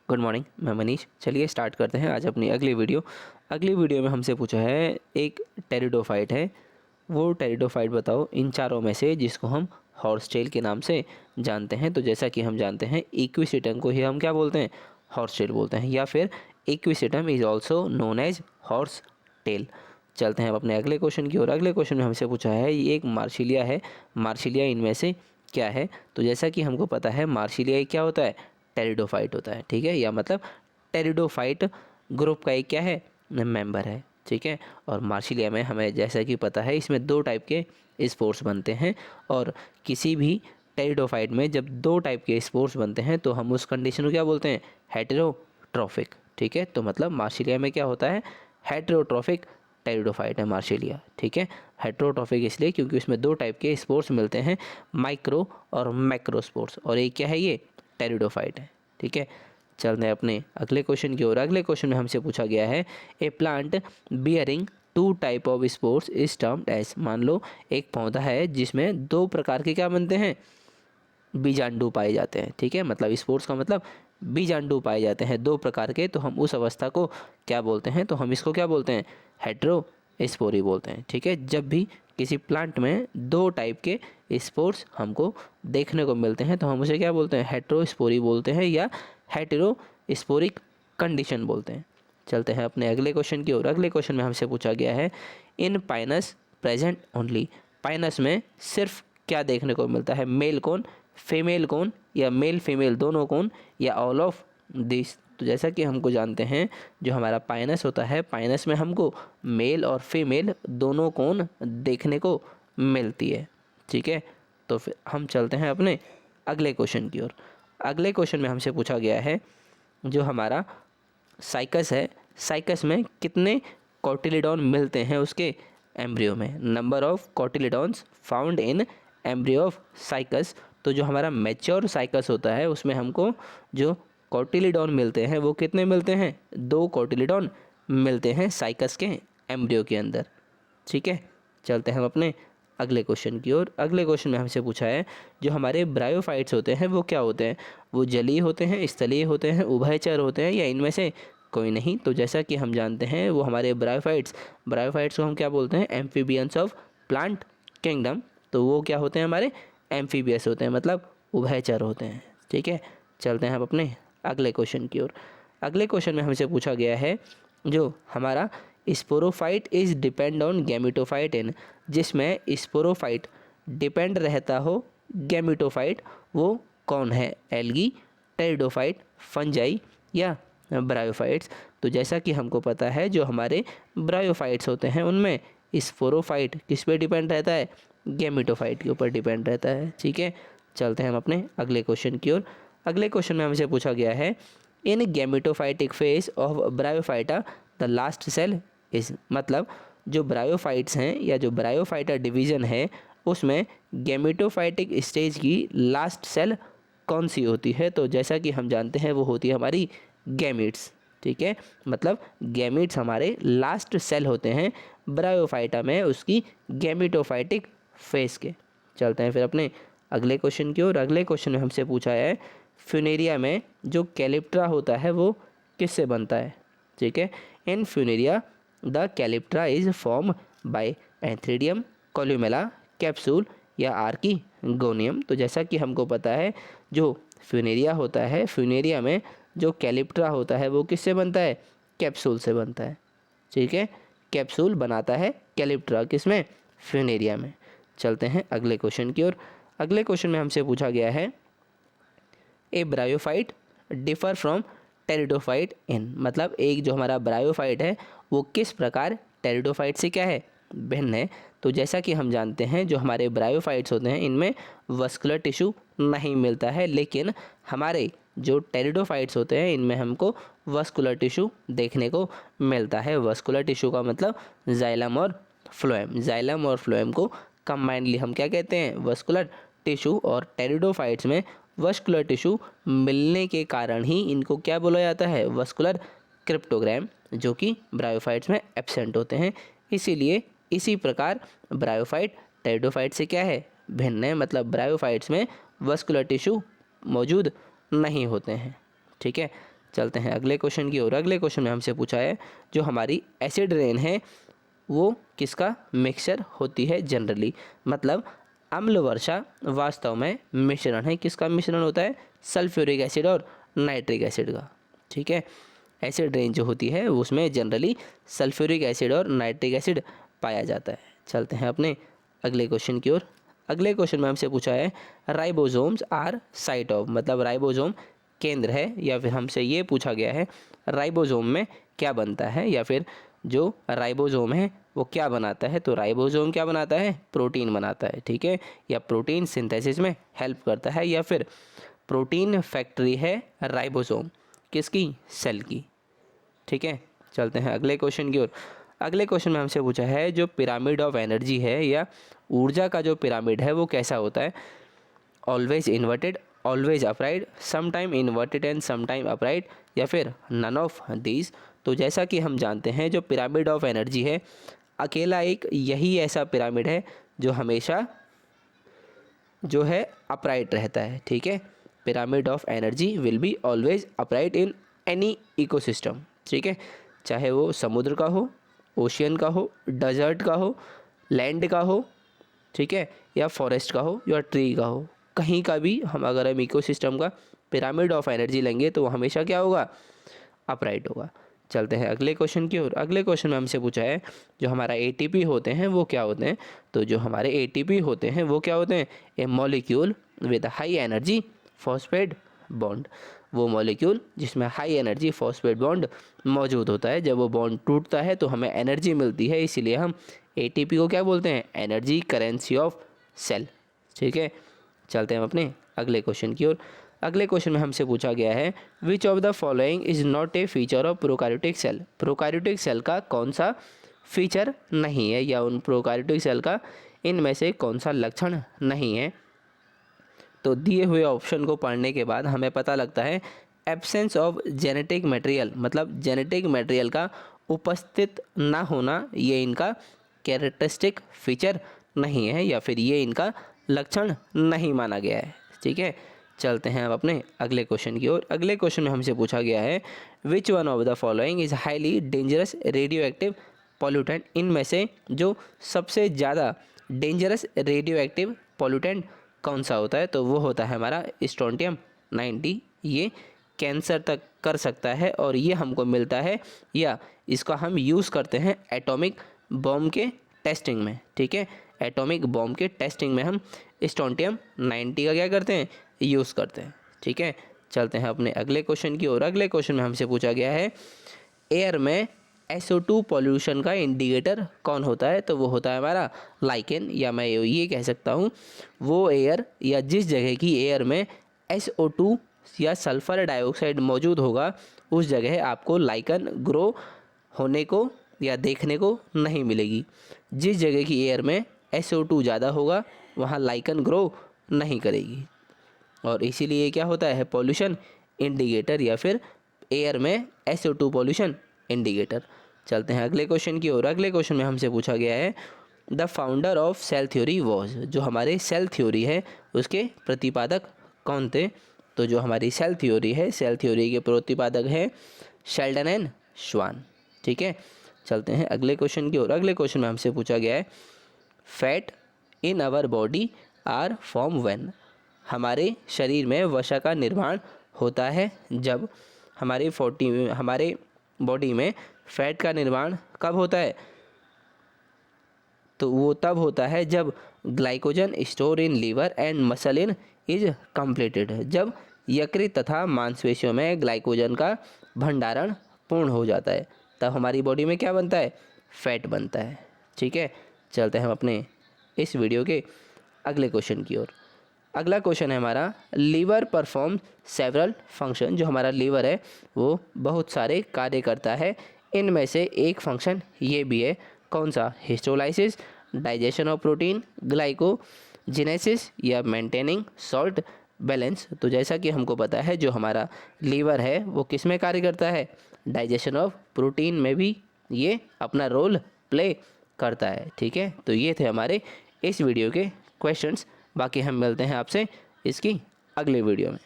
Good morning, मैं मनीष। चलिए start करते हैं आज अपनी अगली वीडियो में हमसे पूछा है एक टेरिडोफाइट है, वो टेरिडोफाइट बताओ इन चारों में से जिसको हम हॉर्सटेल के नाम से जानते हैं। तो जैसा कि हम जानते हैं इक्विसिटम को ही हम क्या बोलते हैं, हॉर्सटेल बोलते हैं, या फिर equisetum is also known as horsetail. चलते हैं अब अपने अगले क्वेश्चन की ओर। अगले क्वेश्चन में हमसे पूछा है ये एक मार्सिलिया है, मार्सिलिया इनमें से क्या है। तो जैसा कि हमको पता है मार्सिलिया क्या होता है, टेरिडोफाइट होता है, ठीक है, या मतलब टेरिडोफाइट ग्रुप का एक क्या है, मेंबर है, ठीक है। और मार्सिलिया में हमें जैसा कि पता है इसमें दो टाइप के स्पोर्स बनते हैं, और किसी भी टेरिडोफाइट में जब दो टाइप के स्पोर्स बनते हैं तो हम उस कंडीशन को क्या बोलते हैं, हेटेरोट्रॉफिक, ठीक है। तो मतलब मार्सिलिया में क्या होता है, हेटेरोट्रॉफिक टेरिडोफाइट है मार्सिलिया, ठीक है। हेटेरोट्रॉफिक इसलिए क्योंकि उसमें दो टाइप के स्पोर्स मिलते हैं, माइक्रो और मैक्रो स्पोर्स, और एक क्या है, ये टेरिडोफाइट है, ठीक है। चलते हैं अपने अगले क्वेश्चन की ओर। अगले क्वेश्चन में हमसे पूछा गया है a plant bearing two type of spores is termed as. मान लो एक पौधा है जिसमें दो प्रकार के क्या बनते हैं, बीजांडू पाए जाते हैं, ठीक है। मतलब स्पोर्स का मतलब बीजांडू पाए जाते हैं दो प्रकार के, तो हम उस अवस्था को क्या बोलते हैं, तो हम इसको क्या बोलते हैं, हेटेरोस्पोरी बोलते हैं, ठीक है। जब भी किसी प्लांट में दो टाइप के स्पोर्स हमको देखने को मिलते हैं तो हम उसे क्या बोलते हैं, हेटेरोस्पोरी बोलते हैं या हेटेरोस्पोरिक कंडीशन बोलते हैं। चलते हैं अपने अगले क्वेश्चन की ओर। अगले क्वेश्चन में हमसे पूछा गया है इन पाइनस प्रेजेंट ओनली। पाइनस में सिर्फ क्या देखने को मिलता है, मेल कौन, फीमेल कौन, या मेल फीमेल दोनों कौन, या ऑल ऑफ दिस। तो जैसा कि हमको जानते हैं जो हमारा पाइनस होता है, पाइनस में हमको मेल और फीमेल दोनों कौन देखने को मिलती है, ठीक है। तो फिर हम चलते हैं अपने अगले क्वेश्चन की ओर। अगले क्वेश्चन में हमसे पूछा गया है जो हमारा साइकस है, साइकस में कितने कोटिलिडॉन मिलते हैं उसके एम्ब्रियो में, number of cotyledons found in embryo of cycas. तो जो हमारा मैच्योर साइकस होता है उसमें हमको जो कोटिलिडॉन मिलते हैं वो कितने मिलते हैं, दो कोटिलिडॉन मिलते हैं साइकस के एम्ब्रियो के अंदर, ठीक है। चलते हैं हम अपने अगले क्वेश्चन की ओर। अगले क्वेश्चन में हमसे पूछा है जो हमारे ब्रायोफाइट्स होते हैं वो क्या होते हैं, वो जलीय होते हैं, स्थलीय होते हैं, उभयचर होते हैं, या इनमें से कोई नहीं। तो जैसा कि हम जानते हैं वो हमारे ब्रायोफाइट्स को हम क्या बोलते हैं, एम्फीबियंस ऑफ प्लांट किंगडम। तो वो क्या होते हैं, हमारे एम्फीबियस होते हैं, मतलब उभयचर होते हैं, ठीक है। चलते हैं हम अपने अगले क्वेश्चन की ओर। अगले क्वेश्चन में हमसे पूछा गया है जो हमारा sporophyte is depend on gametophyte इन, जिसमें स्पोरोफाइट डिपेंड रहता हो गैमेटोफाइट, वो कौन है, एल्गी, टेरिडोफाइट, फंजाई, या ब्रायोफाइट्स। तो जैसा कि हमको पता है जो हमारे ब्रायोफाइट्स होते हैं उनमें स्पोरोफाइट किस पे डिपेंड रहता है, गैमेटोफाइट के ऊपर डिपेंड रहता है, ठीक है। चलते हैं हम अपने अगले क्वेश्चन की ओर। अगले क्वेश्चन में हमसे पूछा गया है in gametophytic phase of bryophyta the last cell is. मतलब जो ब्रायोफाइट्स हैं या जो ब्रायोफाइटा डिवीज़न है उसमें गैमेटोफाइटिक स्टेज की लास्ट सेल कौन सी होती है। तो जैसा कि हम जानते हैं वो होती है हमारी गैमीट्स, ठीक है। मतलब गैमीट्स हमारे लास्ट सेल होते हैं ब्रायोफाइटा में उसकी गैमेटोफाइटिक फेज के। चलते हैं फिर अपने अगले क्वेश्चन की ओर। अगले क्वेश्चन में हमसे पूछा है फ्यूनेरिया में जो कैलिप्ट्रा होता है वो किससे बनता है, ठीक है। In funaria the calyptra is form by antheridium, columella, capsule, या आर्कीगोनियम। तो जैसा कि हमको पता है जो फ्यूनेरिया होता है, फ्यूनेरिया में जो कैलिप्ट्रा होता है वो किससे बनता है, कैप्सूल से बनता है, ठीक है। कैप्सूल बनाता है कैलिप्ट्रा किसमें, फ्यूनेरिया में। चलते हैं अगले क्वेश्चन की ओर। अगले क्वेश्चन में हमसे पूछा गया है ए ब्रायोफाइट डिफर फ्रॉम टेरिडोफाइट इन। मतलब एक जो हमारा ब्रायोफाइट है वो किस प्रकार टेरिडोफाइट से क्या है, भिन्न है। तो जैसा कि हम जानते हैं जो हमारे ब्रायोफाइट्स होते हैं इनमें वस्कुलर टिश्यू नहीं मिलता है, लेकिन हमारे जो टेरिडोफाइट्स होते हैं इनमें हमको वस्कुलर टिश्यू देखने को मिलता है। वस्कुलर टिश्यू का मतलब जाइलम और फ्लोएम, जाइलम और फ्लोएम को कंबाइनली हम क्या कहते हैं, वस्कुलर टिश्यू। और टेरिडोफाइट्स में वस्कुलर टिश्यू मिलने के कारण ही इनको क्या बोला जाता है, वस्कुलर क्रिप्टोग्राम, जो कि ब्रायोफाइट्स में एब्सेंट होते हैं। इसीलिए इसी प्रकार ब्रायोफाइट टेरिडोफाइट से क्या है, भिन्न है। मतलब ब्रायोफाइट्स में वस्कुलर टिश्यू मौजूद नहीं होते हैं, ठीक है। चलते हैं अगले क्वेश्चन की ओर। अगले क्वेश्चन में हमसे पूछा है जो हमारी एसिड रेन है वो किसका मिक्सचर होती है जनरली, मतलब अम्ल वर्षा वास्तव में मिश्रण है, किसका मिश्रण होता है, सल्फ्यूरिक एसिड और नाइट्रिक एसिड का। ठीक है, एसिड रेन जो होती है उसमें जनरली सल्फ्यूरिक एसिड और नाइट्रिक एसिड पाया जाता है। चलते हैं अपने अगले क्वेश्चन की ओर। अगले क्वेश्चन में हमसे पूछा है राइबोसोम्स आर साइट ऑफ, मतलब राइबोसोम केंद्र है, या फिर हमसे ये पूछा गया है राइबोसोम में क्या बनता है, या फिर जो राइबोसोम है वो क्या बनाता है। तो राइबोसोम क्या बनाता है, प्रोटीन बनाता है। ठीक है, या प्रोटीन सिंथेसिस में हेल्प करता है, या फिर प्रोटीन फैक्ट्री है राइबोसोम, किसकी, सेल की। ठीक है, चलते हैं अगले क्वेश्चन की ओर। अगले क्वेश्चन में हमसे पूछा है जो पिरामिड ऑफ एनर्जी है या ऊर्जा का जो पिरामिड है वो कैसा होता है, always inverted, always upright, some time inverted and some time upright, या फिर नन ऑफ दीज। तो जैसा कि हम जानते हैं जो पिरामिड ऑफ एनर्जी है अकेला एक यही ऐसा पिरामिड है जो हमेशा जो है अपराइट रहता है। ठीक है, pyramid of energy will be always upright in any ecosystem. ठीक है, चाहे वो समुद्र का हो, ओशियन का हो, डेजर्ट का हो, लैंड का हो, ठीक है, या फॉरेस्ट का हो या ट्री का हो, कहीं का भी अगर हम इकोसिस्टम का पिरामिड ऑफ एनर्जी लेंगे तो वो हमेशा क्या होगा, अपराइट होगा। चलते हैं अगले क्वेश्चन की ओर। अगले क्वेश्चन में हमसे पूछा है जो हमारा एटीपी होते हैं वो क्या होते हैं। तो जो हमारे एटीपी होते हैं वो क्या होते हैं, a molecule with high energy phosphate bond, वो मॉलिक्यूल जिसमें हाई एनर्जी फॉस्फेट बॉन्ड मौजूद होता है। जब वो बॉन्ड टूटता है तो हमें एनर्जी मिलती है, इसीलिए हम एटीपी को क्या बोलते हैं, एनर्जी करेंसी ऑफ सेल। ठीक है, चलते हैं अपने अगले क्वेश्चन की ओर। अगले क्वेश्चन में हमसे पूछा गया है which of the following is not a feature of prokaryotic cell, prokaryotic cell का कौन सा फीचर नहीं है, या उन प्रोकैरियोटिक सेल का इनमें से कौन सा लक्षण नहीं है। तो दिए हुए ऑप्शन को पढ़ने के बाद हमें पता लगता है एब्सेंस ऑफ जेनेटिक मटेरियल, मतलब जेनेटिक मटेरियल का उपस्थित ना होना ये इनका कैरेक्टरिस्टिक फीचर नहीं है, या फिर ये इनका लक्षण नहीं माना गया है। ठीक है, चलते हैं अब अपने अगले क्वेश्चन की ओर। अगले क्वेश्चन में हमसे पूछा गया है which one of the following is highly dangerous radio active pollutant, इनमें से जो सबसे ज़्यादा डेंजरस रेडियो एक्टिव पॉल्यूटेंट कौन सा होता है। तो वो होता है हमारा स्ट्रोंटियम 90। ये कैंसर तक कर सकता है और ये हमको मिलता है या इसका हम यूज़ करते हैं एटॉमिक बॉम्ब के टेस्टिंग में। ठीक है, एटॉमिक बॉम्ब के टेस्टिंग में हम स्ट्रोंटियम 90 का क्या करते हैं, यूज़ करते हैं। ठीक है, चलते हैं अपने अगले क्वेश्चन की ओर। अगले क्वेश्चन में हमसे पूछा गया है एयर में SO2 पॉल्यूशन का इंडिकेटर कौन होता है। तो वो होता है हमारा लाइकेन, या मैं ये कह सकता हूँ वो एयर या जिस जगह की एयर में SO2 या सल्फर डाइऑक्साइड मौजूद होगा उस जगह आपको लाइकन ग्रो होने को या देखने को नहीं मिलेगी। जिस जगह की एयर में SO2 ज़्यादा होगा वहाँ लाइकन ग्रो नहीं करेगी, और इसीलिए क्या होता है पॉल्यूशन इंडिकेटर, या फिर एयर में SO2 पॉल्यूशन इंडिकेटर। चलते हैं अगले क्वेश्चन की ओर। अगले क्वेश्चन में हमसे पूछा गया है the founder of cell theory was, जो हमारे सेल थ्योरी है उसके प्रतिपादक कौन थे। तो जो हमारी सेल थ्योरी है, सेल थ्योरी के प्रतिपादक हैं शेल्डन एंड श्वान। ठीक है, चलते हैं अगले क्वेश्चन की ओर। अगले क्वेश्चन में हमसे पूछा गया है fat in our body are form when, हमारे शरीर में वसा का निर्माण होता है जब हमारे बॉडी में फैट का निर्माण कब होता है। तो वो तब होता है जब glycogen store in liver and muscle in is completed, जब यकृत तथा मांसपेशियों में ग्लाइकोजन का भंडारण पूर्ण हो जाता है, तब हमारी बॉडी में क्या बनता है, फैट बनता है। ठीक है, चलते हैं हम अपने इस वीडियो के अगले क्वेश्चन की ओर। अगला क्वेश्चन है हमारा लीवर परफॉर्म सेवरल फंक्शन, जो हमारा लीवर है वो बहुत सारे कार्य करता है, इनमें से एक फंक्शन ये भी है, कौन सा, हिस्टोलाइसिस, डाइजेशन ऑफ प्रोटीन, ग्लाइकोजेनेसिस, या मेंटेनिंग सॉल्ट बैलेंस। तो जैसा कि हमको पता है जो हमारा लीवर है वो किस में कार्य करता है, डाइजेशन ऑफ प्रोटीन में भी ये अपना रोल प्ले करता है। ठीक है, तो ये थे हमारे इस वीडियो के क्वेश्चंस। बाकी हम मिलते हैं आपसे इसकी अगले वीडियो में।